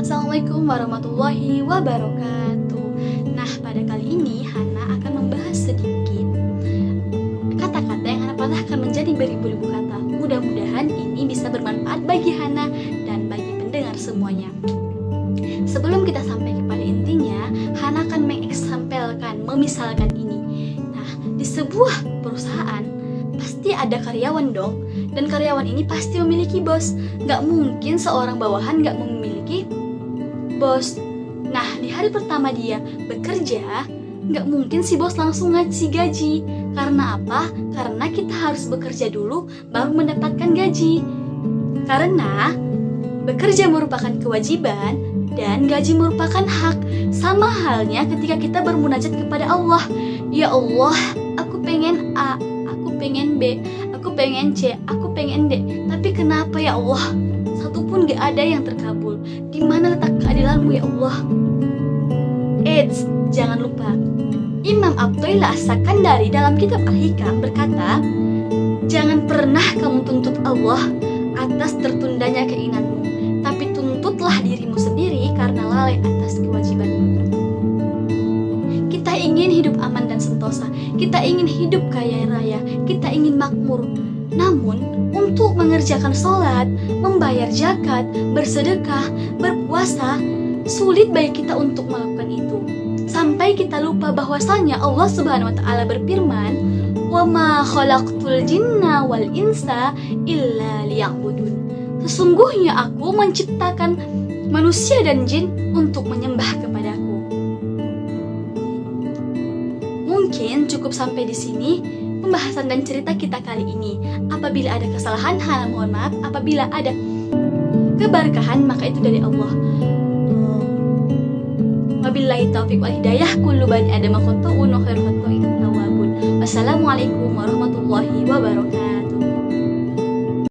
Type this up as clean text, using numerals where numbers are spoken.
Assalamualaikum warahmatullahi wabarakatuh. Nah, pada kali ini Hana akan membahas sedikit kata-kata yang Hana patahkan menjadi beribu-ribu kata. Mudah-mudahan ini bisa bermanfaat bagi Hana dan bagi pendengar semuanya. Sebelum kita sampai kepada intinya, Hana akan mengeksampelkan, memisalkan ini. Nah, di sebuah perusahaan pasti ada karyawan dong, dan karyawan ini pasti memiliki bos. Gak mungkin seorang bawahan gak memiliki bos. Nah, di hari pertama dia bekerja, gak mungkin si bos langsung ngasih gaji. Karena apa? Karena kita harus bekerja dulu baru mendapatkan gaji. Karena bekerja merupakan kewajiban dan gaji merupakan hak. Sama halnya ketika kita bermunajat kepada Allah. Ya Allah, aku pengen A, aku pengen B, aku pengen C, aku pengen D. Tapi kenapa ya Allah? Satupun gak ada yang terkabul. Di mana letak keadilanmu ya Allah? Eits, jangan lupa. Imam Athaillah As-Sakandari dalam kitab Al-Hikam berkata, jangan pernah kamu tuntut Allah atas tertundanya keinginanmu, tapi tuntutlah dirimu sendiri karena lalai atas kewajibanmu. Kita ingin hidup aman dan sentosa, kita ingin hidup kaya raya, kita ingin makmur. Namun, untuk mengerjakan sholat, membayar zakat, bersedekah, berpuasa, sulit bagi kita untuk melakukan itu. Sampai kita lupa bahwasanya Allah Subhanahu wa Ta'ala berfirman, "Wa ma khalaqtul jinna wal insa illa liya'budun." Sesungguhnya aku menciptakan manusia dan jin untuk menyembah kepadaku. Mungkin cukup sampai di sini pembahasan dan cerita kita kali ini. Apabila ada kesalahan, Hana mohon maaf. Apabila ada keberkahan, maka itu dari Allah. Wabillahi taufiq wal hidayah. Kullu bani adama khata'un wa khairu khata'in tawwabun. Wassalamualaikum warahmatullahi wabarakatuh.